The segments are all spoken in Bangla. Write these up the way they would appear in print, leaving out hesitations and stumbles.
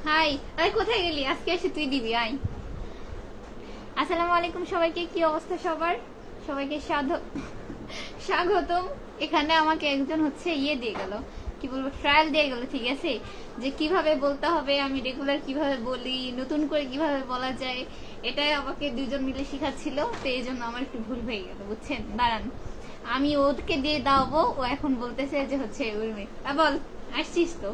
হাই, আরে কোথায় গেলি? আজকে এসে তুই দিবি, আয়। আসসালামু আলাইকুম সবাইকে, কি অবস্থা সবার? সবাইকে স্বাগতম। এখানে আমাকে একজন হচ্ছে দিয়ে গেল, কি বলবো, ট্রায়াল দিয়ে গেল, ঠিক আছে, যে কিভাবে বলতে হবে, আমি রেগুলার কিভাবে বলি, নতুন করে কিভাবে বলা যায়, এটাই আমাকে দুজন মিলে শিখাচ্ছিল। তো এই জন্য আমার একটু ভুল হয়ে গেল, বুঝছেন? দাঁড়ান, আমি ওকে দিয়ে দাওবো, ও এখন বলতেছে যে হচ্ছে উর্মি, বল আসছিস তো?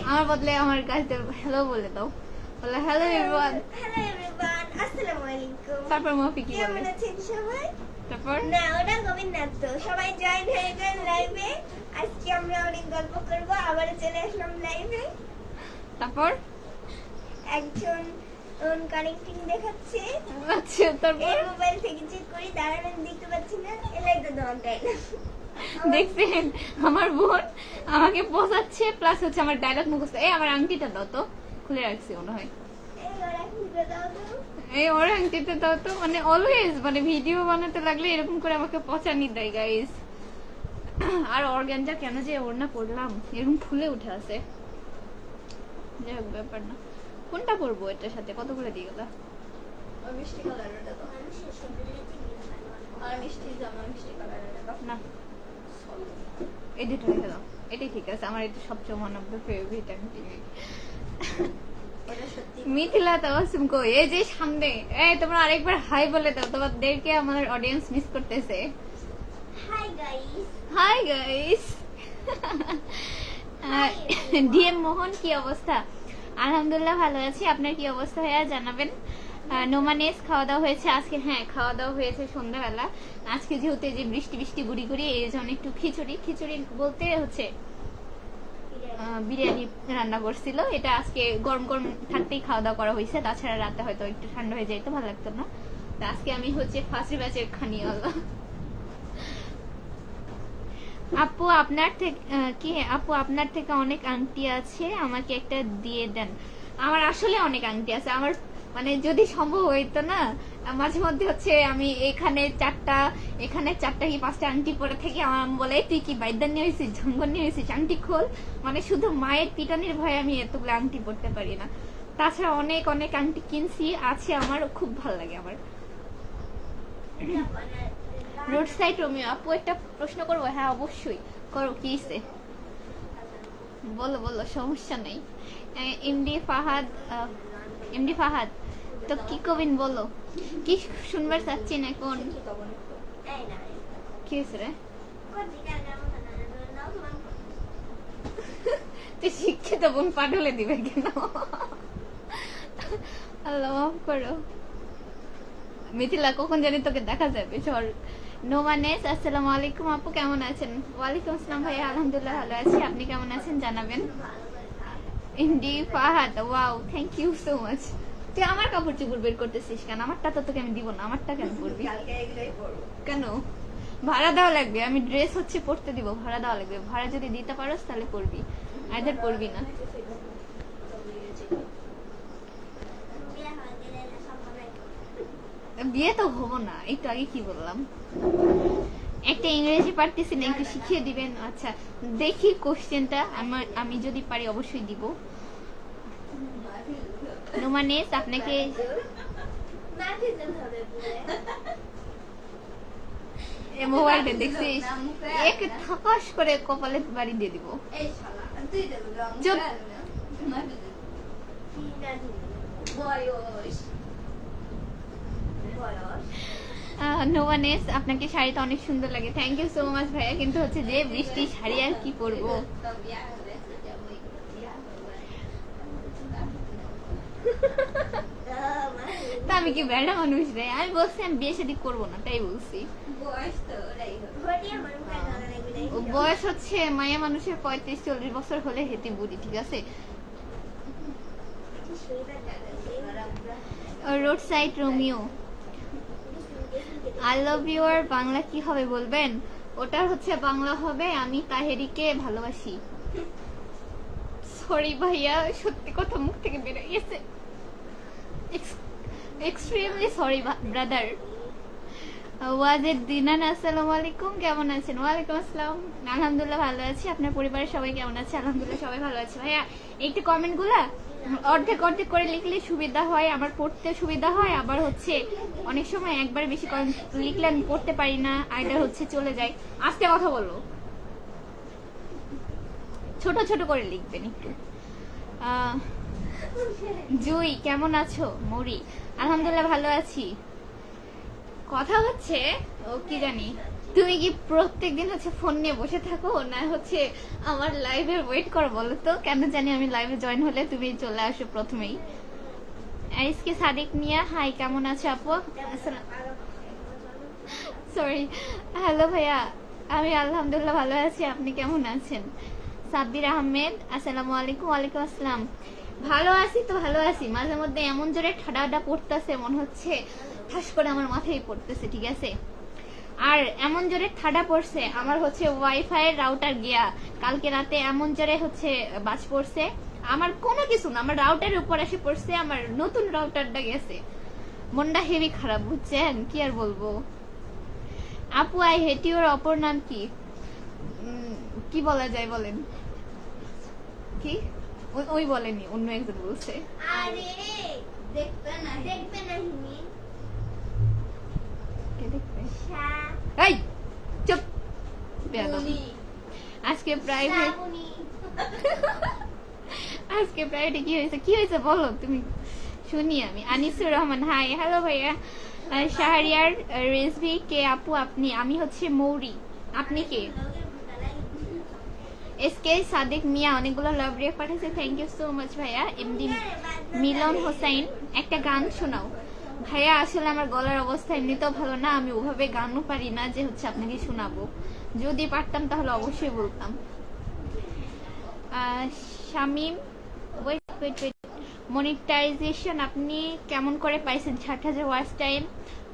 আমার বদলে আমার কাছে হ্যালো বলে দাও। বলে হ্যালো এভরিওয়ান। হ্যালো এভরিওয়ান, আসসালামু আলাইকুম। তারপর মফি কি কেমন বলে? আছেন সবাই? তারপর না, ওটা কমেন না তো। সবাই জয়েন হয়ে যান লাইভে। আজকে আমরা অনেক গল্প করব। আবার চলে আসলাম লাইভে। তারপর একজন কানেক্টিং দেখাচ্ছে। আচ্ছা, তারপর এই মোবাইল থেকে চেক করি, দাঁড়ান, আমি দেখতে পাচ্ছি না। এলাই তো দোকানটাই না। দেখছেন আমার বোন আমাকে পোষাচ্ছে, প্লাস হচ্ছে আমার ডায়লগ মুখস্থ। এই আমার আংটিটা দাও তো, খুলে রাখছি মনে হয়। এই ওরা কি করে দাও তো? এই ওর আংটিটা দাও তো, মানে অলওয়েজ, মানে ভিডিও বানাতে লাগলে এরকম করে আমাকে পচানি দেয় গাইস। আর অর্গানজা কেন যে ওড়না পরলাম, এরকম ফুলে উঠে আছে। যাই হোক, ব্যাপার না। কোনটা পরবো এটার সাথে? কত করে দিয়ে গেলা? ওই মিষ্টি কালারটা তো। আমি শেষ করে দিয়েছি। আর মিষ্টি জামা, মিষ্টি কালারটা দাও। না, এই দুটো রেখে দাও, এটাই ঠিক আছে। আমার এটা সবচেয়ে ওয়ান অফ দ্য ফেভারিট আংটি। এটা সত্যি। মিথিলা তাবাসসুম কই? এই যে সামনে। এই তোমরা আরেকবার হাই বলে দাও, তোমাদেরকে আমাদের অডিয়েন্স মিস করতেছে। Hi guys. Hi guys. DM Mohan, কি অবস্থা? আলহামদুলিল্লাহ ভালো আছি, আপনার কি অবস্থা ভাইয়া জানাবেন। নোমানেস, খাওয়া দাওয়া হয়েছে আজকে? হ্যাঁ, খাওয়া দাওয়া হয়েছে সন্ধ্যাবেলা। আজকে যেহেতু এই যে বৃষ্টি বৃষ্টি গুড়ি গুড়ি, এই জন্য একটু খিচুড়ি খিচুড়ি বলতে হচ্ছে বিরিয়ানি রান্না করছিল। এটা আজকে গরম গরম থাকতেই খাওয়া দাওয়া করা হয়েছে, তাছাড়া রাতে হয়তো একটু ঠান্ডা হয়ে যাইতো, ভালো লাগতো না। তো আজকে আমি হচ্ছে ফার্স্ট ব্যাচের খানিওয়ালা। আপু আপনার থেকে আপু আপনার থেকে অনেক আংটি আছে, আমাকে একটা দিয়ে দেন। আমার আসলে অনেক আংটি আছে, আমার মানে যদি সম্ভব হইতো না, মাঝে মধ্যে হচ্ছে আমি এখানে চারটা, এখানে চারটা কি পাঁচটা আংটি পরে থেকে আমার বলে তুই কি বাইদান নিয়ে হয়েছিস, ঝঙ্গন নিয়ে হয়েছিস, আংটি খোল। মানে শুধু মায়ের পিটানির ভয়ে আমি এতগুলো আংটি পরতে পারি না। তাছাড়া অনেক অনেক আংটি কিনছি, আছে আমার, খুব ভালো লাগে আমার। রোড সাইড রোমিও, আপু একটা প্রশ্ন করবো? হ্যাঁ অবশ্যই করো, কি হইছে? বলো বলো, সমস্যা নেই। এমডি ফাহাদ তো কি কবিন বলো, কি শুনবার চাচ্ছেন এখন? এই না। কি হয়েছে রে? কোন দিকে যাবো না? নাও তোমার। তুই শিক্ষিত বোন পাঠলে দিবে কেন? আল্লাহ মাফ করো। মিথিলা, কখন জানি তোকে দেখা যাবে, চল। নোমানেস, আসসালামু আলাইকুম আপু, কেমন আছেন? ওয়ালাইকুম আসসালাম ভাইয়া, আলহামদুলিল্লাহ ভালো আছি, আপনি কেমন আছেন জানাবেন। MD Fahad, wow, thank you so much. তুই আমার কাপড় চোপড় বের করতেছিস কেন? আমারটা তো তোকে আমি দিব না, আমারটা কেন পরবি? কালকে এগুলোই পরবো। কেন? ভাড়া দেওয়া লাগবে, আমি ড্রেস হচ্ছে পরতে দিব, ভাড়া দেওয়া লাগবে। ভাড়া যদি দিতে পারোস তাহলে পরবি, আইদার পরবি না। বিয়ে তো হবো না, একটু আগে কি বললাম। একটা ইংরেজি পারতেছি না, একটু শিখিয়ে দিবেন? আচ্ছা দেখি কোশ্চেনটা, আমি যদি পারি অবশ্যই দিব। নোমানেস, আপনাকে মোবাইলটা দেখছিস, এক থাকাস করে কপালে বাড়ি দিয়ে দিব। চুপ। নোমানেস, আপনাকে শাড়িটা অনেক সুন্দর লাগে, থ্যাংক ইউ সো মাচ ভাইয়া, কিন্তু হচ্ছে যে বৃষ্টি শাড়ি আর কি পরবো। তা আমি কি বেড়া মানুষ রে? আমি বলছি আমি বিয়ে শাদী করবো না, তাই বলছি। বয়স হচ্ছে মায়া মানুষের 35-40 বছর হলে হেতি বুড়ি, ঠিক আছে। Road side Romeo, I love you আর বাংলা কি হবে বলবেন? ওটার হচ্ছে বাংলা হবে আমি তাহেরিকে ভালোবাসি। সরি ভাইয়া, সত্যি কথা মুখ থেকে বেরিয়ে গেছে, এক্সট্রিমলি সরি ব্রাদার। ওয়াজেদ দিনান, আসসালামু আলাইকুম, কেমন আছেন? ওয়ালাইকুম আসসালাম, আলহামদুলিল্লাহ ভালো আছি। আপনার পরিবারের সবাই কেমন আছে? আলহামদুলিল্লাহ সবাই ভালো আছে। ভাইয়া একটু কমেন্ট গুলা অর্ধেক অর্ধেক করে লিখলে সুবিধা হয়, আমার পড়তে সুবিধা হয়। আবার হচ্ছে অনেক সময় একবার বেশি লিখলে আমি পড়তে পারি না, আইডা হচ্ছে চলে যায়। আস্তে কথা বলো, ছোট ছোট করে লিখবেন একটু। জুই কেমন আছো? মরি আলহামদুলিল্লাহ ভালো আছি। কথা হচ্ছে ও কি জানি, তুমি কি প্রত্যেকদিন হচ্ছে ফোন নিয়ে বসে থাকো না হচ্ছে আমার লাইভে ওয়েট করো? বলো তো, কেন জানি আমি লাইভে জয়েন হলে তুমি চলে আসো প্রথমেই। আজকে সাদিক মিয়া, হাই কেমন আছো আপু? সরি, হ্যালো ভাইয়া, আমি আলহামদুলিল্লাহ ভালো আছি, আপনি কেমন আছেন? সাব্বির আহমেদ, আসসালামু আলাইকুম। ওয়ালাইকুম আসসালাম। ভালো আছি তো ভালো আছি, মাঝে মধ্যে এমন জোরে ঠাডা পড়তেছে মনে হচ্ছে ঠাস করে আমার মাথায় পড়তেছে, ঠিক আছে? আর এমন জোরে ঠাডা পড়ছে, আমার হচ্ছে ওয়াইফাই এর রাউটার গিয়া কালকে রাতে এমন জোরে হচ্ছে বাজ পড়ছে, আমার কোনো কিছু না, আমার রাউটারের উপর এসে পড়ছে, আমার নতুন রাউটারটা গেছে। মনটা হেভি খারাপ, বুঝছেন? কি আর বলবো। আপু আই হেট ইউর অপর নাম কি? কি বলা যায় বলেন? কি ওই বলেনি, অন্য একজন বলছে। আরে দেখবে না হিমি কে দেখবে? শা এই চুপ, বেয়াদব। আজকে প্রাইভেট কি হয়েছে? কি হয়েছে বলো তুমি, শুনি আমি। আনিসুর রহমান, হাই, হ্যালো ভাইয়া। শাহরিয়ার রেজভি, কে আপু আপনি? আমি হচ্ছে মৌরি, আপনি কে? এসকে সাদিক মিয়া অনেকগুলো লাভ রিয়েক্ট পাঠিয়েছে, থ্যাংক ইউ সো মাচ ভাইয়া। এমডি মিলন হোসাইন, একটা গান শোনাও। ভাইয়া আসলে আমার গলার অবস্থা এমনিতেও ভালো না, আমি ওভাবে গানও পারি না যে হচ্ছে আপনাকে শোনাবো। যদি পারতাম তাহলে অবশ্যই বলতাম। Shamim, wait wait wait, monetization আপনি কেমন করে পাইছেন? 60,000 ওয়াচ টাইম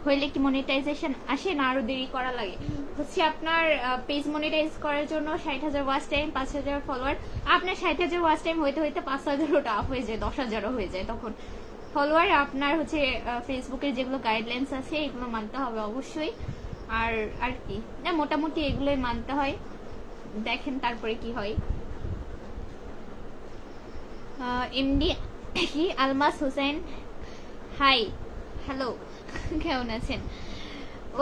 হইলে কি মনিটাইজেশন আসে না আরো দেরি করা লাগে? হচ্ছে আপনার পেজ মনিটাইজ করার জন্য 60,000 ওয়াচ টাইম, 5,000 ফলোয়ার, আপনার 60,000 ওয়াচ টাইম হইতে হইতে 5,000 ওটা আপ হয়ে যায়, 10,000 হয়ে যায় তখন ফলোয়ার। আপনার হচ্ছে ফেসবুকের যেগুলো গাইডলাইন্স আছে এগুলো মানতে হবে অবশ্যই। আর আর কি না, মোটামুটি এগুলোই মানতে হয়, দেখেন তারপরে কি হয়। এমডি কি আলমাস হোসেন, হাই, হ্যালো, কেমন আছেন?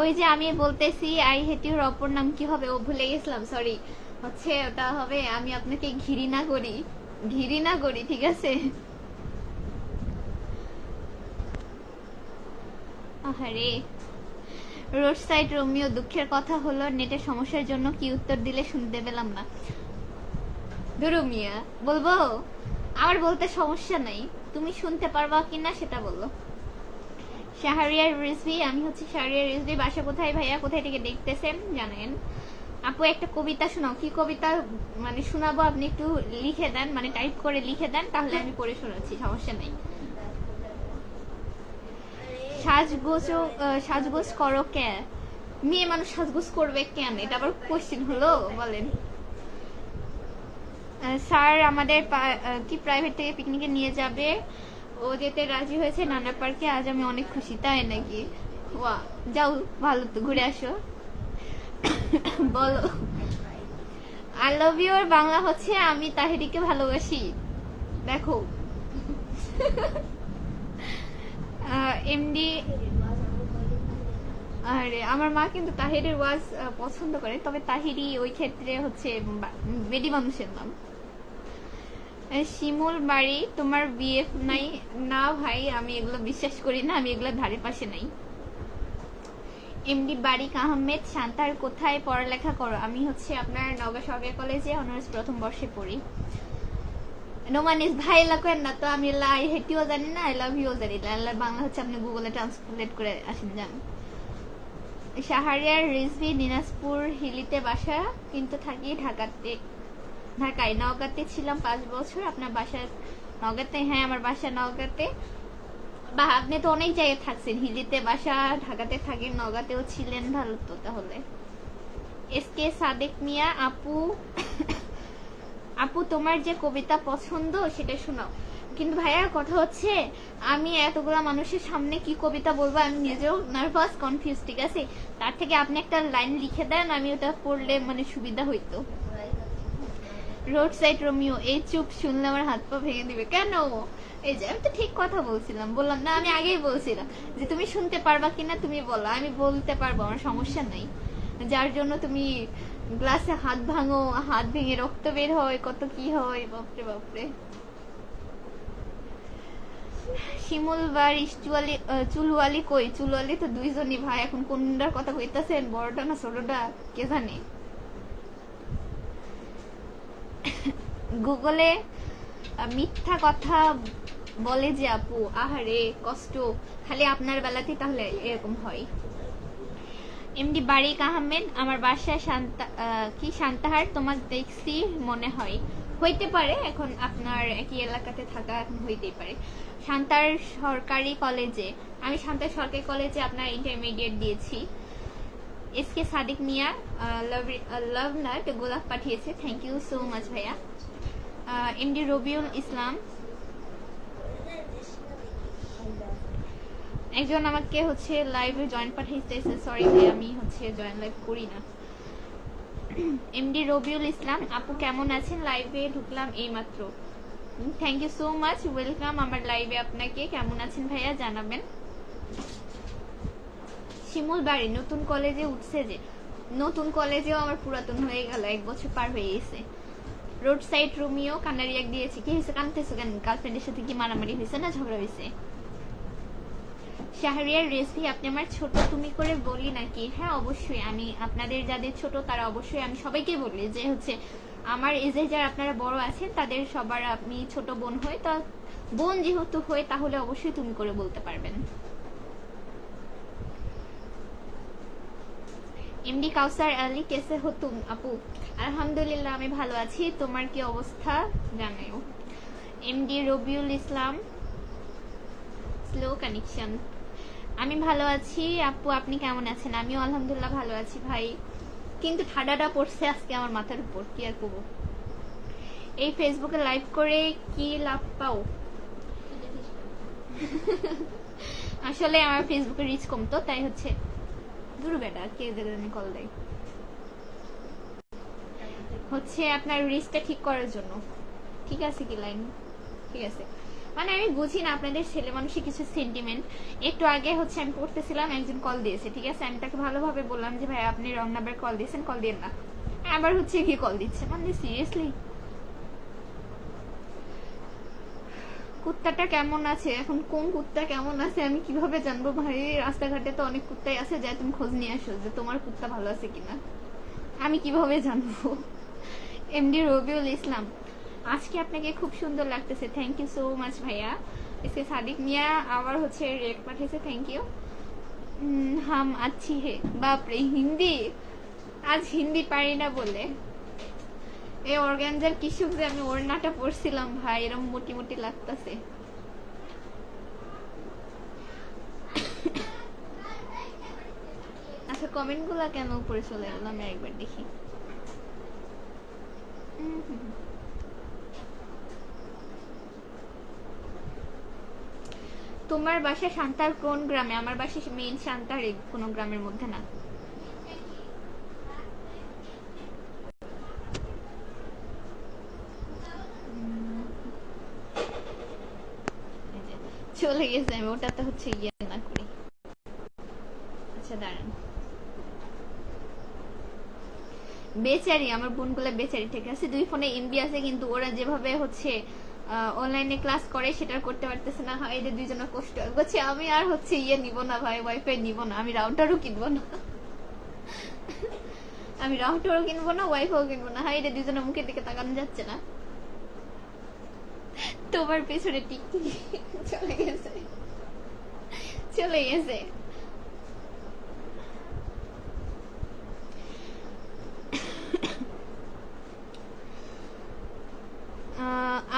ওই যে আমি বলতেছি আই হেট ইউর অপর নাম কি হবে? ও ভুলে গেছিলাম, সরি। হচ্ছে ওটা হবে আমি আপনাকে ঘৃণা করি, ঠিক আছে? আহারে, রোড সাইড রোমিও, দুঃখের কথা হলো নেটের সমস্যার জন্য কি উত্তর দিলে শুনতে পেলাম না। দুরু মিয়া, বলবো? আমার বলতে সমস্যা নাই, তুমি শুনতে পারবা কিনা সেটা বললো। শাহরিয়ার রিজভি, আমি হচ্ছে শাহরিয়ার রিজভি। বাসা কোথায় ভাইয়া? কোথায় থেকে দেখতেছেন জানেন? আপু একটা কবিতা শোনাও। কি কবিতা মানে শোনাবো? আপনি একটু লিখে দেন, মানে টাইপ করে লিখে দেন, তাহলে আমি পড়ে শোনাচ্ছি, সমস্যা নাই। সাজগোজ করো কে? মেয়ে মানুষ সাজগোজ করবে কেন? এটা আবার কোশ্চেন হলো, বলেন। স্যার আমাদের কি প্রাইভেট থেকে পিকনিকে নিয়ে যাবে, ও যেতে রাজি হয়েছে নানা পার্কে। আজ আমি অনেক খুশি। তাই নাকি? ওয়া, যাও, ভালো তো, ঘুরে আসো। বলো। আই লাভ ইউ এর বাংলা হচ্ছে আমি তাহিরিকে ভালোবাসি। দেখো। এমডি, আরে আমার মা কিন্তু তাহিরের ওয়াজ পছন্দ করে, তবে তাহিরি ওই ক্ষেত্রে হচ্ছে বেডি মানুষের নাম। শিমুল বাড়ি, তোমার বিএফ নাই? না ভাই, আমি এগুলো বিশ্বাস করি না, আমি এগুলো ধারে পাশে নাই। এমডি বারিক আহমেদ, শান্তার কোথায় পড়ালেখা করো? আমি হচ্ছে আপনার নওগাঁ সরকারি কলেজে অনার্স প্রথম বর্ষে পড়ি। নোমানিস ভাই লাগেন না তো, আমি আই হেট ইউ জানি না, আই লাভ ইউ জানি না। আল্লাহর বাংলা হচ্ছে আপনি গুগলে ট্রান্সলেট করে আসেন, যান। শাহরিয়ার রিজভি, দিনাজপুর হিলিতে বাসা, কিন্তু থাকি ঢাকায়। নওগাঁতে ছিলাম 5 বছর। আপনার বাসা নওগাঁতে? হ্যাঁ, আমার বাসা নওগাঁতে। বা আপনি তো অনেক জায়গায় থাকছেন, হিলিতে বাসা, ঢাকাতে থাকেন, নওগাঁতেও ছিলেন, ভালো তো তাহলে। এসকে সাদেক মিয়া, আপু তোমার যে কবিতা পছন্দ সেটা শোনাও। কিন্তু ভাইয়া কথা হচ্ছে আমি এতগুলা মানুষের সামনে কি কবিতা বলবো আমি নিজেও নার্ভাস কনফিউজ, ঠিক আছে? তার থেকে আপনি একটা লাইন লিখে দেন, আমি ওটা পড়লে মানে সুবিধা হইতো। রোড সাইড রোমিও, এই চুপ শুনলে আমার হাত পা ভেঙে দিবে কেন? এই যে আমি তো ঠিক কথা বলছিলাম, বললাম না? আমি আগেই বলছিলাম যে তুমি শুনতে পারবা কিনা তুমি বলো, আমি বলতে পারবো, আমার সমস্যা নাই। যার জন্য তুমি গ্লাসে হাত ভাঙো, হাত ভেঙে রক্ত বের হয়, কত কি হয়, বাপরে বাপরে। শিমুল বা চুলওয়ালি কই? চুলওয়ালি তো দুইজনই ভাই, এখন কোনটার কথা কইতাছেন, বড়টা না ছোটটা কে জানে। গুগলে মিথ্যা কথা বলে যে আপু, আহারে কষ্ট, খালি আপনার বেলাতেই তাহলে এরকম হয়। এমডি বারিক আহমেদ, আমার বাসায় সান্তাহার, তোমার দেখছি মনে হয়। হইতে পারে, এখন আপনার একই এলাকাতে থাকা, এখন হইতেই পারে। শান্তার সরকারি কলেজে, আমি শান্তার সরকারি কলেজে আপনার ইন্টারমিডিয়েট দিয়েছি। এসকে সাদিক মিয়া লাভ নাট গোলাপ পাঠিয়েছে, থ্যাংক ইউ সো মাচ ভাইয়া। এমডি রবিউল ইসলাম, একজন আমাকে হচ্ছে লাইভে জয়েন পাঠিয়েছে, সরি ভাই আমি হচ্ছে জয়েন লাইভ করি না। এমডি রবিউল ইসলাম, আপু কেমন আছেন? লাইভে ঢুকলাম এইমাত্র। Thank you so much, welcome আমার লাইভে আপনাকে। কেমন আছেন ভাইয়া জানাবেন। শিমুল বাড়ি নতুন কলেজে উঠছে যে, নতুন কলেজেও আমার পুরাতন হয়ে গেল, 1 বছর পার হয়ে গেছে। রোড সাইড রোমিও, কান্নার রিয়াক দিয়েছি। কি হয়েছে, কানতেছো কেন? গার্লফ্রেন্ডের সাথে কি মারামারি হয়েছে না ঝগড়া হয়েছে? শাহরিয়ার রেসি, আপনি আমার ছোট তুমি করে বলি নাকি? হ্যাঁ অবশ্যই, আমি আপনাদের যাদের ছোট তারা অবশ্যই আমি সবাইকে বলি যে হচ্ছে আমার এজে যারা আপনারা বড় আছেন তাদের সবার আমি ছোট বোন হই, তা বোন যেহেতু হই তাহলে অবশ্যই তুমি করে বলতে পারবেন। এমডি কাউসার আলী, কেসে হো তুম? আপু আলহামদুলিল্লাহ আমি ভালো আছি, তোমার কি অবস্থা জানাও। MD Rabiul Islam, slow connection, আমি ভালো আছি আপু, আপনি কেমন আছেন? আমিও আলহামদুলিল্লাহ ভালো আছি ভাই, কিন্তু ঠাডাটা পড়ছে আজকে আমার মাথার উপর, কি আর করবো। এই ফেসবুকে লাইভ করে কি লাভ পাও? আসলে আমার ফেসবুকে রিচ কম তো, তাই হচ্ছে দূর বেটা কে কল দেয়, হচ্ছে আপনার রিচটা ঠিক করার জন্য। ঠিক আছে কি লাইন, ঠিক আছে। মানে আমি বুঝি না আপনাদের ছেলে মানুষের কিছু সেন্টিমেন্ট। একটু আগে হচ্ছে আমি পড়তেছিলাম, একজন কল দিয়েছে, ঠিক আছে, আমি তাকে ভালোভাবে বললাম যে ভাই আপনি রং নাম্বার কল দিয়েছেন, কল দিয়েন না। আবার হচ্ছে কি কল দিচ্ছে, মানে সিরিয়াসলি। কুত্তাটা কেমন আছে এখন? কোন কুত্তা কেমন আছে আমি কিভাবে জানবো ভাই? রাস্তাঘাটে তো অনেক কুত্তাই আছে, যাই তুমি খোঁজ নিয়ে আসো যে তোমার কুত্তা ভালো আছে কিনা, আমি কিভাবে জানবো? এমডি রবিউল ইসলাম, আজকে আপনাকে খুব সুন্দর লাগতেছে, থ্যাংক ইউ সো মাচ ভাইয়া। এসকে সাদিক মিয়া আবার হচ্ছে রেট পাঠিয়েছে, থ্যাংক ইউ। হাম আচ্ছি হে, বাপরে হিন্দি, আজ হিন্দি পারি না বলে। এই অর্গানজার কিসুক যে আমি ওড়নাটা পরছিলাম ভাই, এরকম মোটি মোটি লাগতেছে। আচ্ছা কমেন্ট গুলা কেন উপরে চলে গেল, আমি একবার দেখি। তোমার বাসা শান্তার কোন গ্রামে? আমার বাসা মেইন শান্তার, কোনো গ্রামের মধ্যে না। চলে গেছে, আমি ওটাতে হচ্ছে ইয়ে না করি। আচ্ছা দাঁড়ান, বেচারি আমার বোনগুলো বেচারি, ঠিক আছে, 2 ফোনে এমবি আছে, কিন্তু ওরা যেভাবে হচ্ছে অনলাইনে ক্লাস করে সেটা করতে পারতেছে না। হয় এদের দুইজনের কষ্ট হচ্ছে, আমি আর হচ্ছে ইয়ে নিব না ভাই, ওয়াইফাই নিব না, আমি রাউটারও কিনবো না, আমি রাউটারও কিনবো না, ওয়াইফাইও কিনবো না। হয় এদের দুইজনের মুখের দিকে তাকানো যাচ্ছে না। তোমার পেছনে টিকটিক চলে গেছে, চলে গেছে।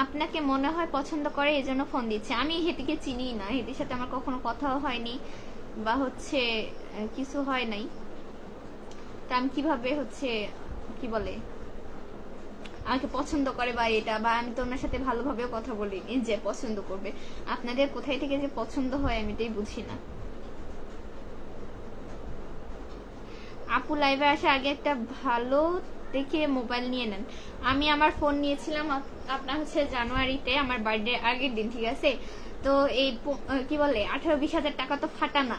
আপনাকে মনে হয় পছন্দ করে এজন্য ফোন দিচ্ছে। আমি হেতিকে চিনি না, হেতির সাথে আমার কখনো কথাও হয়নি বা হচ্ছে কিছু হয় নাই, তা আমি কিভাবে হচ্ছে কি বলে আমাকে পছন্দ করে বা এটা, বা আমি তোমার সাথে ভালোভাবেও কথা বলি যে পছন্দ করবে। আপনাদের কোথায় থেকে যে পছন্দ হয় আমি এটাই বুঝি না। আপু লাইভে আসার আগে একটা ভালো দেখে মোবাইল নিয়ে নেন। আমি আমার ফোন নিয়েছিলাম আপনার হচ্ছে জানুয়ারিতে, আমার বার্থডে আগের দিন, ঠিক আছে? তো এই কি বলে 18-20 হাজার টাকা তো ফাটা না।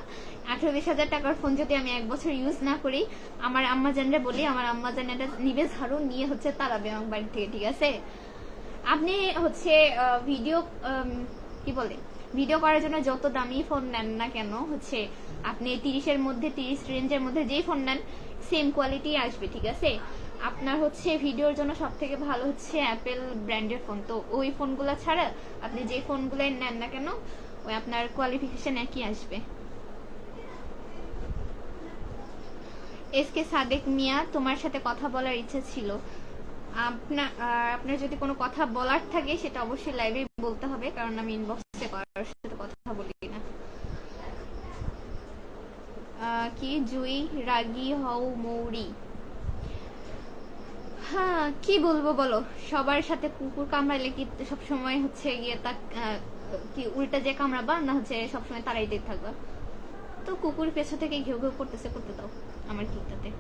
18-20 হাজার টাকার ফোন যদি আমি 1 বছর ইউজ না করি, আমার আম্মা জানরে বলি, আমার আম্মা জান এটা নিবে ঝাড়ু নিয়ে হচ্ছে তাড়াবে আমার বাড়ি থেকে, ঠিক আছে? আপনি হচ্ছে ভিডিও কি বলে ভিডিও করার জন্য যত দামি ফোন নেন না কেন, হচ্ছে আপনি 30-এর মধ্যে, 30 রেঞ্জের মধ্যে যেই ফোন নেন সেম কোয়ালিটি আসবে, ঠিক আছে? আপনার হচ্ছে ভিডিওর জন্য সব থেকে ভালো হচ্ছে অ্যাপেল ব্র্যান্ডের ফোন। তো ওই ফোনগুলো ছাড়া আপনি যে ফোনগুলো নেন না কেন, ওই আপনার কোয়ালিফিকেশন একই আসবে। এসকে সাদেক মিয়া, তোমার সাথে কথা বলার ইচ্ছা ছিল। আপনার যদি কোনো কথা বলার থাকে সেটা অবশ্যই লাইভে বলতে হবে, কারণ আমি ইনবক্সে কারোর সাথে কথা বলি না। কি জুই রাগী হও মৌরি? হ্যাঁ, কি বলবো বলো, সবার সাথে কুকুর কামড়াইলে কি সবসময় হচ্ছে গিয়ে তা কি উল্টা যে কামড়াবা, না হচ্ছে সবসময় তারাইতে থাকবা? তো কুকুর পেছন থেকে ঘেউ ঘেউ করতেছে, করতে দাও, আমার কি তাতে।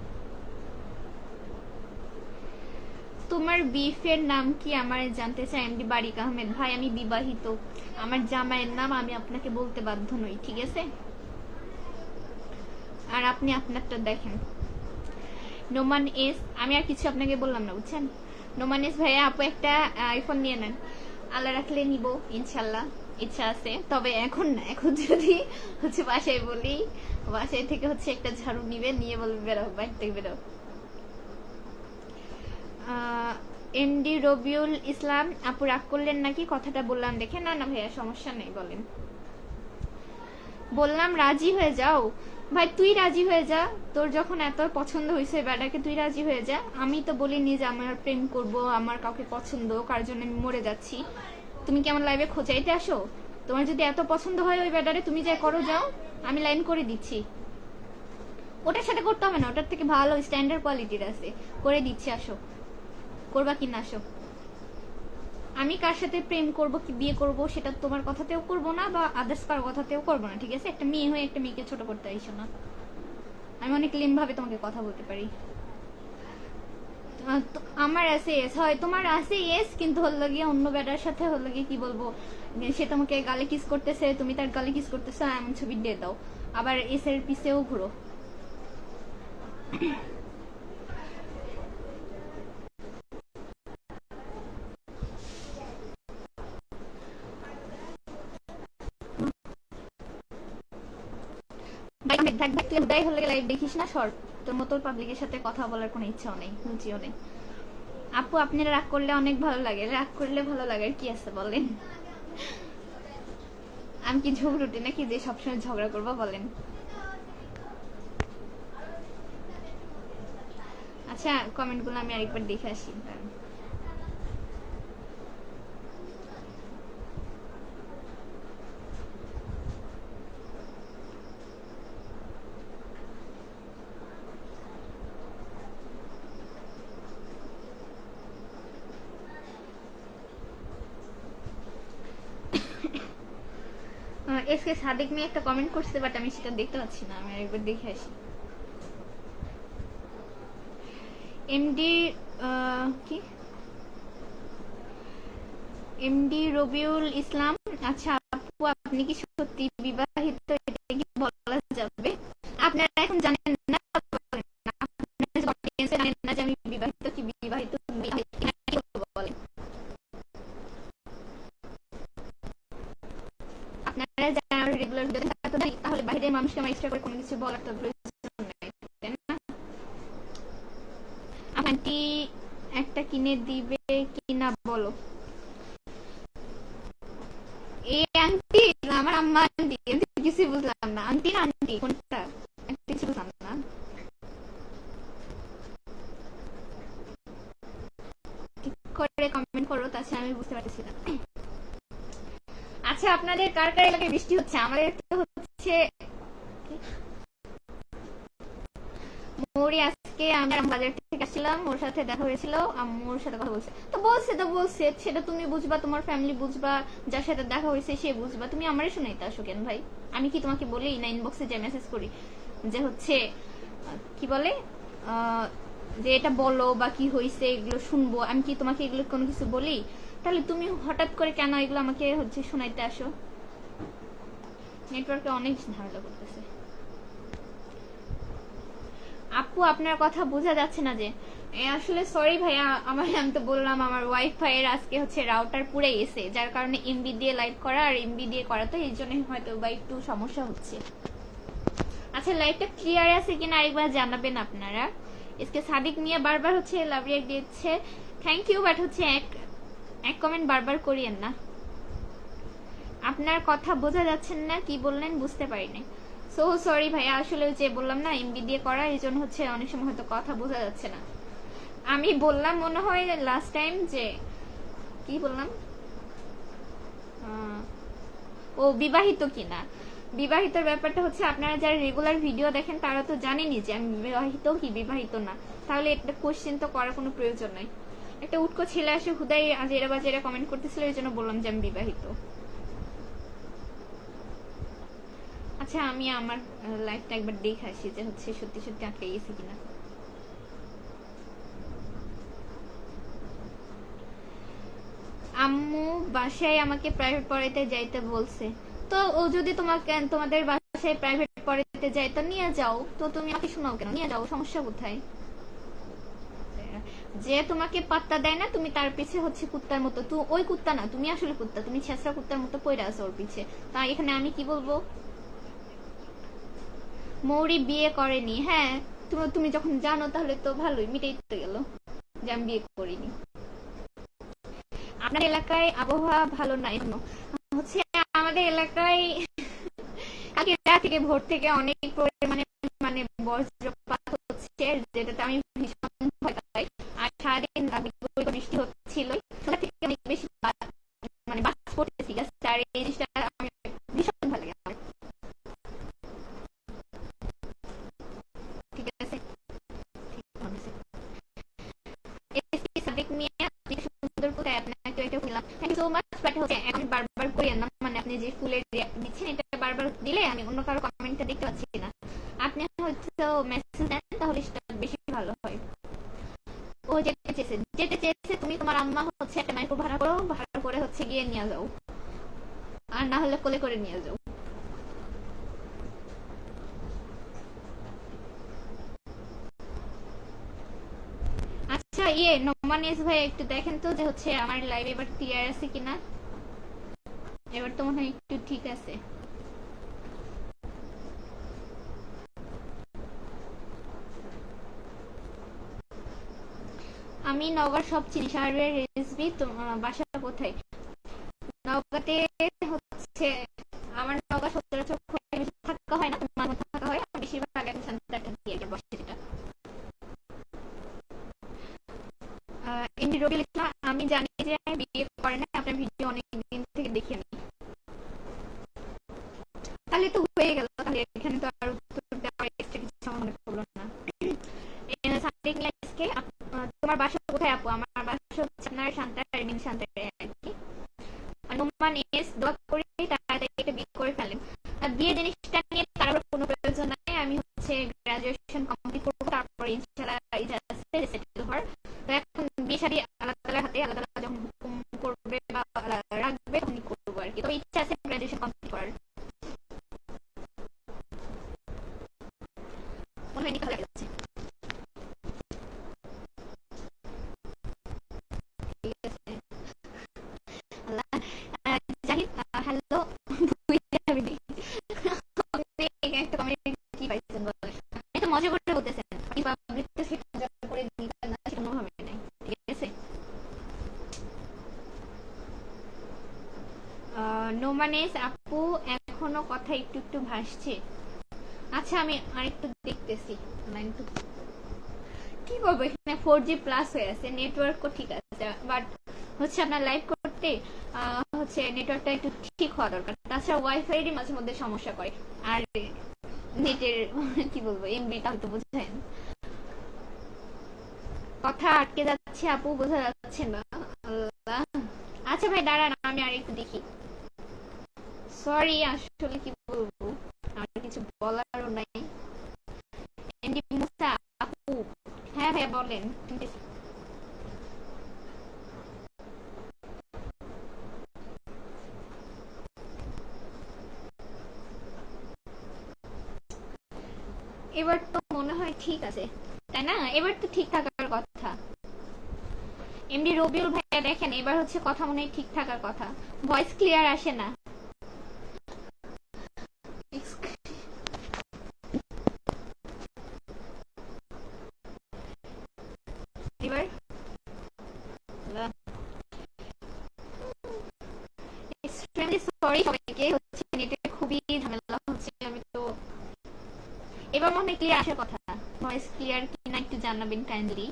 তোমার বিফের নাম কি আমার জানতে চাই? এমডি বারিক আহমেদ। ভাই আমি বিবাহিত, আমার জামাইয়ের নাম আমি আপনাকে বলতে বাধ্য নই, ঠিক আছে? আর আপনি আপনারটা দেখেন। নোমান এস, আমি আর কিছু আপনাকে বললাম না, বুঝছেন? নোমান এস ভাইয়া, আপু একটা আইফোন নিয়ে নেন, আল্লাহ রাখলে নিব ইনশাল্লাহ, ইচ্ছা আছে, তবে এখন না। এখন যদি হচ্ছে বাসায় বলি, বাসায় থেকে হচ্ছে একটা ঝাড়ু নিবে, নিয়ে বলবে বেরো, বাইরে থেকে বেরো। এমডি রবিউল ইসলাম, আপু রাগ করলেন নাকি কথাটা বললাম দেখে? না না ভাইয়া, সমস্যা নেই, বলেন। বললাম রাজি হয়ে যাও। ভাই তুই রাজি হয়ে যা, তোর যখন এত পছন্দ হয়েছে বেটাকে, তুই রাজি হয়ে যা। আমি তো বলিনি যে আমার প্রেম করব, আমার কাউকে পছন্দ, কার জন্য আমি মরে যাচ্ছি। তুমি কি আমার লাইভে খোঁচাইতে আসো? তোমার যদি এত পছন্দ হয় ওই বেটারে, তুমি যাই করো, যাও, আমি লাইন করে দিচ্ছি। ওটার সাথে করতে হবে না, ওটার থেকে ভালো স্ট্যান্ডার্ড কোয়ালিটির আছে, করে দিচ্ছি, আসো। করবা কি না আসো। আমি কার সাথে প্রেম করব কি বিয়ে করব সেটা তোমার কথাতেও করব না, বা আদার্স কার কথাতেও করব না, ঠিক আছে? একটা মেয়ে হয়ে একটা মেয়েকে ছোট করতে আইসো না। আমি অনেক লিম ভাবে তোমাকে কথা বলতে পারি। আমার আছে এস হয়, তোমার আছে এস, কিন্তু হলো গিয়ে অন্য বেটার সাথে হলো গিয়ে কি বলবো, সে তোমাকে গালে কিস করতেছে, তুমি তার গালে কিস করতেছো, এমন ছবি দিয়ে দাও, আবার এস এর পিছেও ঘুরো। লাইভ দেখিস না, শর্ট। তোর মতো পাবলিকের সাথে কথা বলার কোনো ইচ্ছাও নেই, রুচিও নেই। আপু আপনারা রাগ করলে অনেক ভালো লাগে, রাগ করলে ভালো লাগার কি আছে বলেন? আমি কি ঝগড়ুটি নাকি যে সবসময় ঝগড়া করবো, বলেন? আচ্ছা, কমেন্ট গুলো আমি আরেকবার দেখে আসি। এসকে সাদেক মেয়ে একটা কমেন্ট করছে, বাট আমি সেটা দেখতে পাচ্ছি না, আমি একবার দেখে আসি। এমডি কি এমডি রবিউল ইসলাম, আচ্ছা আপু আপনি কি সত্যি বিবাহিত, এটা কি বলা যাবে? আপনারা এখন জানেন না, জানেন না যে আমি বিবাহিত কি বিবাহিত বলেন? আপনারা যারা রেগুলার তাহলে বাইরের মানুষকে আমার এক্সট্রা করে কোনো কিছু বলার তো প্রয়োজন নাই, তাই না? আন্টি একটা কিনে দিবে কিনা বলো। এই আন্টি আমার আম্মা আন্টি, কিছু বুঝলাম না। আন্টি না আন্টি কোনটা, কিছু বুঝলাম না। ঠিক করে কমেন্ট করো, তাছাড়া আমি বুঝতে পারতেছি না। আচ্ছা আপনাদের কার কার এলাকায় বৃষ্টি হচ্ছে? আমাদের তো হচ্ছে মৌরি আজকে আমি বাজার থেকে আসছিলাম, ওর সাথে দেখা হয়েছিল, আম্মুর সাথে কথা বলছে। তো বলছে সেটা তুমি বুঝবা, তোমার ফ্যামিলি বুঝবা, যার সাথে দেখা হয়েছে সে বুঝবা, তুমি আমারই শুনাইতে আসো কেন ভাই? আমি কি তোমাকে বলি না ইনবক্সে যে মেসেজ করি যে হচ্ছে কি বলে যে এটা বলো বা কি হয়েছে এগুলো শুনবো, আমি কি তোমাকে এগুলো কোনো কিছু বলি? তাহলে তুমি হঠাৎ করে কেন এগুলো আমাকে হচ্ছে শোনাইতে আসো? নেটওয়ার্কে অনেক ঝামেলা করতেছে। আপু আপনার কথা বোঝা যাচ্ছে না যে আসলে সরি ভাইয়া, আমি তো বললাম আমার ওয়াইফাই এর আজকে হচ্ছে রাউটার পুড়ে গেছে, যার কারণে এমবি দিয়ে লাইভ করা আর এমবি দিয়ে করা, তো এই জন্য হয়তো বা একটু সমস্যা হচ্ছে। আচ্ছা লাইভটা ক্লিয়ার আছে কিনা আরেকবার জানাবেন আপনারা। इसके সাদিক মিয়া বারবার হচ্ছে লাভ রিঅ্যাক্ট দিচ্ছে, থ্যাংক ইউ, বাট হচ্ছে এক কমেন্ট বারবার করিয়েন না। আপনার কথা বোঝা যাচ্ছে না, কি বললেন বুঝতে পারিনি। সো সরি ভাইয়া, আসলে যে বললাম না এমবি দিয়ে করা, এই জন্য হচ্ছে অনেক সময় হয়তো কথা বোঝা যাচ্ছে না। আমি বললাম মনে হয় লাস্ট টাইম যে কি বললাম, ও বিবাহিত কিনা। বিবাহিতর ব্যাপারটা হচ্ছে আপনারা যারা রেগুলার ভিডিও দেখেন তারা তো জানেনই যে আমি বিবাহিত কি বিবাহিত না, তাহলে এটা কোশ্চেন তো করার কোনো প্রয়োজন নাই। একটা উটকো ছেলে আসে হুদাই আজেরা বাজেরা কমেন্ট করতেছিল, এই জন্য বললাম যে আমি বিবাহিত। আচ্ছা আমি আমার লাইফটা একবার দেখে আসি যে হচ্ছে সত্যি সত্যি আটকে গেছি কিনা। আম্মু বাসায় আমাকে প্রাইভেট পড়াইতে যাইতে বলছে, তো ও যদি তোমাদের বাসায় প্রাইভেট পড়াইতে যায় তো নিয়ে যাও, তো তুমি আমাকে শোনাও কেন? নিয়ে যাও, সমস্যা কোথায়? যে তোমাকে পাত্তা দেয় না তুমি তার পিছে হচ্ছে কুত্তার মতো, তুই ওই কুত্তা না, তুমি আসলে কুত্তা, তুমি ছেঁচড়া কুত্তার মতো পড়ে আছো ওর পিছে। তা এখানে আমি কি বলবো? মৌরি বিয়ে করেনি, হ্যাঁ তুমি যখন জানো তাহলে তো ভালোই, মিটেই তো গেল যে আমি বিয়ে করিনি। আপনার এলাকায় আবহাওয়া ভালো না এখনো? হচ্ছে আমাদের এলাকায় কালকে রাত থেকে ভোর থেকে অনেক পরিমাণে মানে বজ্রপাত হচ্ছে, যেটাতে আমি ভীষণ ভয় পাই। আর সারাদিন বৃষ্টি হচ্ছিল, সন্ধ্যা থেকে অনেক বেশি মানে বাস পড়তেছি, আর এই জিনিসটা আমি ভীষণ ভালো লাগে আমার। ঠিক আছে, আমি বারবার করি না, মানে আপনি যে ফুলের দিচ্ছেন এটা বারবার দিলে আমি অন্য কারো কমেন্টটা দেখতে পাচ্ছি না, আপনি হয়তো মেসেজ দেন তাহলে সেটা বেশি ভালো হয়। ও যেতে চেয়েছে তুমি তোমার আম্মা হচ্ছে একটা মাইক্রো ভাড়া করো, ভাড়া করে হচ্ছে গিয়ে নিয়ে যাও, আর না হলে কোলে করে নিয়ে যাও। আচ্ছা নোমানিস ভাই একটু দেখেন তো যে হচ্ছে আমার লাইভ এবার ক্লিয়ার আছে কিনা। এবার তো মনে হয় একটু ঠিক আছে। আমি নওগাঁর সব চিনি। শাহরিয়ার রেজবি, বাসা কোথায়? নওগাঁতে হচ্ছে আমার নওগাঁ সচরাচর থাকা হয় না, মাঝে থাকা হয়, বেশিরভাগ এখন সেন্টার থাকি আর বসে যেটা। রবিউল ইসলাম, আমি জানি যে বিয়ে করে না, আপনার ভিডিও অনেক দিন থেকে দেখি আমি। তাহলে তো হয়ে গেল, তাহলে এখানে তো আর উত্তর দেওয়ার এক্সট্রা কিছু আমার মনে পড়লো না। তোমার বাসা কোথায় আপু? আমার বাসা হচ্ছে আপনার শান্তার আর কি। অনুমান দোয়া করি তাড়াতাড়ি একটা বিয়ে করে ফেলেন। বিয়ে জিনিসটা নিয়ে তার কোনো প্রয়োজন নাই, আমি হচ্ছে গ্রাজুয়েশন কমপ্লিট করবো, তারপরে ইনশাআল্লাহ সেটেল হওয়ার। তো এখন বিয়ে শাদী আল্লাহ হাতে, আল্লাহ যখন হুকুম করবে বা রাখবে তখনই করবো আর কি। তবে ইচ্ছা আছে গ্রাজুয়েশন কমপ্লিট করার। মনে হয় নিতে যাচ্ছে। মজা করে বলতেছেন, আপনি পাবলিকতে মজা করে দিবেন না সেটা কোনোভাবে নাই, ঠিক আছে? নোমানেস আপু এখনো কথা একটু একটু ভাসছে। আচ্ছা আমি আরেকটু দেখতেছি, কি বলবো, এখানে 4G প্লাস হয়ে আছে, নেটওয়ার্কও ঠিক আছে, বাট হচ্ছে আপনার লাইভ করতে হচ্ছে নেটওয়ার্কটা একটু ঠিক হওয়া দরকার। তাছাড়া ওয়াইফাই মাঝে মধ্যে সমস্যা করে, আর নেটের কি বলবো এমবিটা হয়তো বুঝেন। কথা আটকে যাচ্ছে আপু, বোঝা যাচ্ছে না। আল্লাহ। আচ্ছা ভাই দাঁড়ান, আমি আর একটু দেখি। সরি, আসলে কি বলবো, আমার কিছু বলারও নাই। এমডি মুসা আপু, হ্যাঁ ভাইয়া বলেন। এবার তো মনে হয় ঠিক আছে, তাই না? এবার তো ঠিক থাকার কথা। এমডি রবিউল ভাইয়া দেখেন, এবার হচ্ছে কথা মনে হয় ঠিক থাকার কথা। ভয়েস ক্লিয়ার আসে না। এবার এক্সট্রিমলি সরি সবাইকে, হচ্ছে নেটে খুবই ঝামেলা হচ্ছে। আমি তো এবার মনে হয় ক্লিয়ার আসার কথা। ভয়েস ক্লিয়ার কিনা একটু জানাবেন কাইন্ডলি।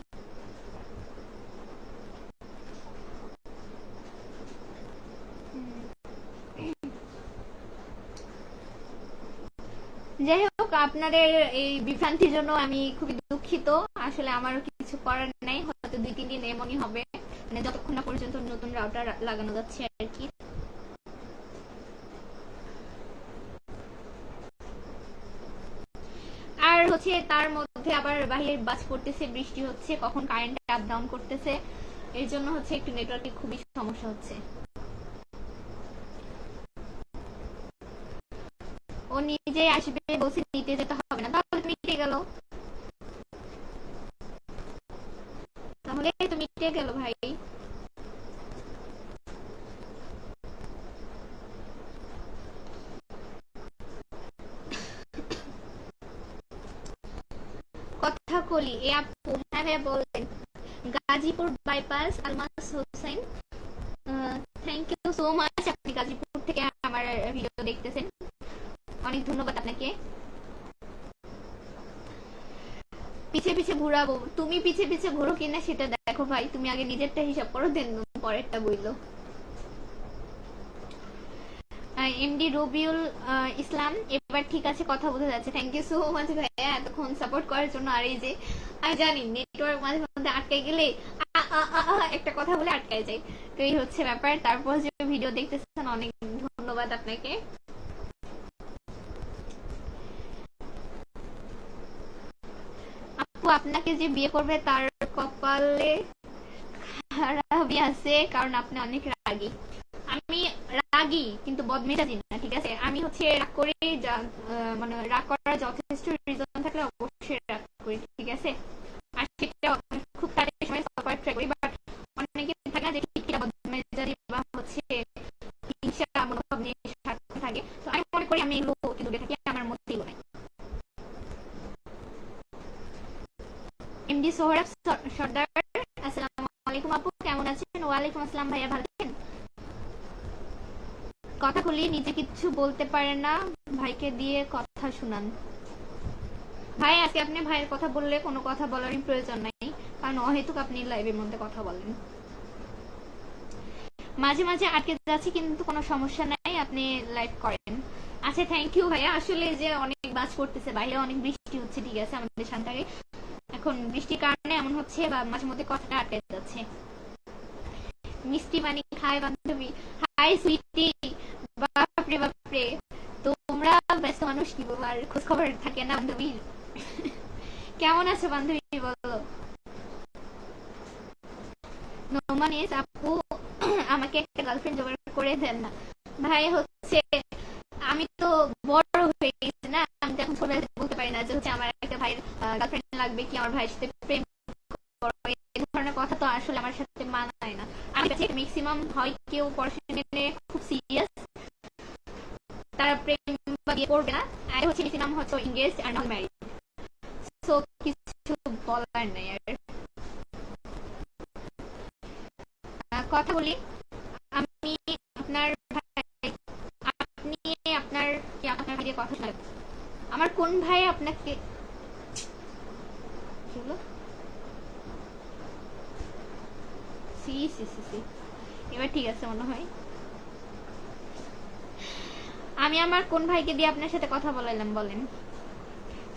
যাই হোক, আপনাদের এই বিভ্রান্তির জন্য আমি খুবই দুঃখিত। আসলে আমারও কিছু করার নাই, হয়তো 2-3 দিন এমনই হবে, মানে যতক্ষণ না পর্যন্ত নতুন রাউটার লাগানো যাচ্ছে আর কি। আর হচ্ছে তার মধ্যে আবার বাইরে বাজ পড়তেছে, বৃষ্টি হচ্ছে, কখন কারেন্ট আপ ডাউন করতেছে, এর জন্য হচ্ছে একটু নেটওয়ার্কে খুবই সমস্যা হচ্ছে। ও নিজে আসবে বলছে, নিতে যেতে হবে না, তাহলে তুমি মিটে গেল, তাহলে তো মিটে গেল ভাই। কথা কলি এ আপু, হ্যাঁ হ্যাঁ বলেন। Gazipur bypass Almas Hossain, thank you so much, আপনি গাজীপুর থেকে আমার ভিডিও দেখতেছেন, অনেক ধন্যবাদ আপনাকে। পিছে পিছে ঘুরাবো, তুমি পিছে পিছে ঘুরো কিনা সেটা দেখো ভাই, তুমি আগে নিজেরটা হিসাব করো, দেন পরেরটা বইলো। এমডি রবিউল ইসলাম, এবার ঠিক আছে, কথা বোঝা যাচ্ছে। থ্যাংক ইউ সো মাচ ভাইয়া এতক্ষণ সাপোর্ট করার জন্য। আর এই যে আমি জানি নেটওয়ার্ক মাঝে মধ্যে আটকে গেলে একটা কথা বলে আটকায় যায়, তো এই হচ্ছে ব্যাপার। তারপর যে ভিডিও দেখতেছেন, অনেক ধন্যবাদ আপনাকে। আপু আপনাকে যে বিয়ে করবে তার কপালে খারাপই আছে, কারণ আপনি অনেক রাগী। আমি রাগী কিন্তু বদমেজাজি না, ঠিক আছে? আমি হচ্ছে রাগ করে মানে রাগ করার যথেষ্ট রিজন থাকলে অবশ্যই রাগ করি, ঠিক আছে? আর সেটা খুব তাড়াতাড়ি সময় সলভ করার ট্রাই করি, বাট অনেকে থাকে না যে খিটখিটা বদমেজাজি বা হচ্ছে হিংসা মনোভাব নিয়ে সাথে থাকে, তো আমি মনে করি আমি এগুলো দূরে থাকি, আমার মধ্যে এগুলো নাই। এমডি সোহরাব সর্দার, আসসালামু আলাইকুম আপু, কেমন আছেন? ওয়ালাইকুম আসসালাম ভাইয়া, ভালো আছেন? কথা বলি, নিজে কিছু বলতে পারে না, ভাইকে দিয়ে কথা শুনান। ভাই আজকে আপনি ভাইয়ের কথা বললে কোনো কথা বলারই প্রয়োজন নাই, কারণ অহেতুক আপনি লাইভের মধ্যে কথা বলেন। মাঝে মাঝে আটকে যাচ্ছে কিন্তু কোনো সমস্যা নাই, আপনি লাইভ করেন। আচ্ছা থ্যাংক ইউ ভাইয়া। আসলে যে অনেক বাজ পড়তেছে, বাইরে অনেক বৃষ্টি হচ্ছে, ঠিক আছে? আমাদের সান্তারে এখন বৃষ্টির কারণে এমন হচ্ছে, বা মাঝে মধ্যে কথাটা আটকে যাচ্ছে। মিষ্টি পানি খায় বান্ধবী, হাই সুইটি, বাপরে বাপরে, তোমরা ব্যস্ত মানুষ, কি বলবো, আর খোঁজ খবর থাকে না বান্ধবীর। কেমন আছো বান্ধবী বলো? নোমানিস আপু, আমাকে একটা গার্লফ্রেন্ড জোগাড় করে দেন না। ভাই হচ্ছে আমি তো বড় হয়ে গেছি না, আমি তো এখন ছোটবেলা বলতে পারি না যে হচ্ছে আমার একটা ভাইয়ের গার্লফ্রেন্ড লাগবে, কি আমার ভাইয়ের সাথে প্রেম করবো, এই ধরনের কথা তো আসলে আমার সাথে মানায় না। আমার কাছে ম্যাক্সিমাম হয় কেউ পড়াশোনা নিয়ে খুব সিরিয়াস, তারা প্রেম বা বিয়ে করবে না, আর হচ্ছে ম্যাক্সিমাম হচ্ছে engage are not married, so কিছু বলার নাই আর। কথা বলি, আমি আপনার ভাই, আপনি আপনার আপনার ভাইয়ের কথা শোনাবেন। আমার কোন ভাই আপনাকে সি সি সি সি, এবার ঠিক আছে মনে হয়। আমি আমার কোন ভাইকে দিয়ে আপনার সাথে কথা বলাইলাম বলেন?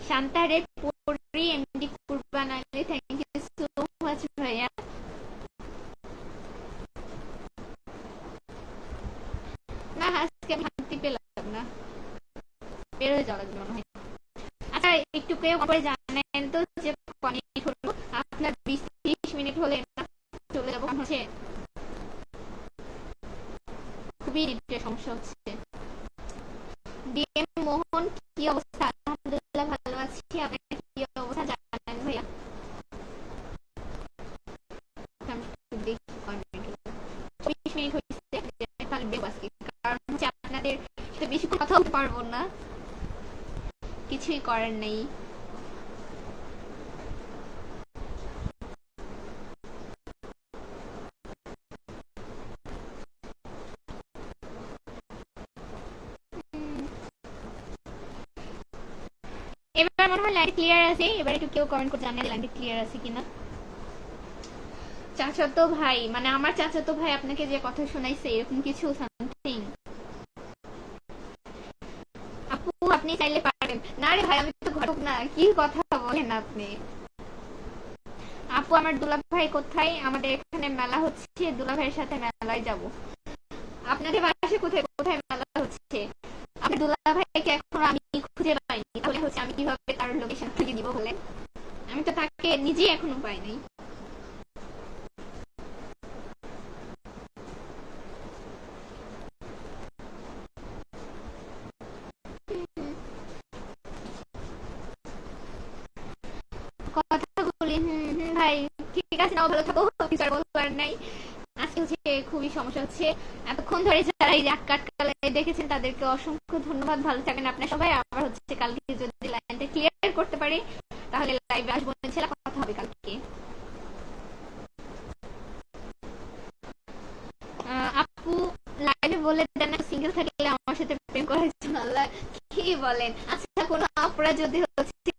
শান্তারে পরি, MD Kurban Ali, thank you so much দেখতে পেলাম না, বের হয়ে যাওয়া লাগবে মনে হয়। আচ্ছা একটু কেউ করে জানেন তো যে মিনিট হলো আপনার? 20-30 মিনিট হলে না চলে যাবো, হচ্ছে খুবই নেটের সমস্যা হচ্ছে। ডিএম মোহন, কি অবস্থা? আলহামদুলিল্লাহ ভালো আছি, আপনার কি অবস্থা জানান ভাইয়া। আমি একটু দেখি কয় মিনিট হলো। 20 মিনিট হয়েছে, তাহলে বেশ আজকে। কারণ হচ্ছে আপনাদের সাথে বেশি কথা বলতে পারবো না, কিছুই করার নেই। এবার মনে হয় লাইন ক্লিয়ার আছে। এবার একটু কেউ কমেন্ট করে জানান লাইন ক্লিয়ার আছে কিনা। চাচাতো ভাই মানে আমার চাচাতো ভাই আপনাকে যে কথা শোনাইছে এরকম কিছু সামথিং? আপু আপনি চাইলে পারেন না। রে ভাই আমি তো ঘটক না, কি কথা বলেন আপনি? আপু আমার দুলা ভাই কোথায়? আমাদের এখানে মেলা হচ্ছে, দুলা ভাইয়ের সাথে মেলায় যাব। আপনাদের বাসায় কোথায় কোথায় মেলা হচ্ছে? আপনার দুলা ভাইকে এখনো আমি খুঁজে পাইনি, তাহলে হচ্ছে আমি কিভাবে তার লোকেশন খুঁজে দিব বলেন? আমি তো তাকে নিজেই এখনো পাইনি। কথা বলি। ভাই ঠিক আছে, নাও ভালো থাকো, কিছু আর বলবার নাই। আজকে হচ্ছে খুবই সমস্যা হচ্ছে, এতক্ষণ ধরে যারা এই কাটকালে দেখেছেন তাদেরকে অসংখ্য ধন্যবাদ। ভালো থাকবেন আপনার সবাই। আবার হচ্ছে কালকে যদি লাইনটা ক্লিয়ার করতে পারি তাহলে লাইভে আসবো, ছেলে কথা হবে কালকে। আপু লাইভে বলে দেন সিঙ্গেল থাকলে আমার সাথে প্রেম করার জন্য। আল্লাহ কি বলেন? আচ্ছা কোনো আপুরা যদি হচ্ছে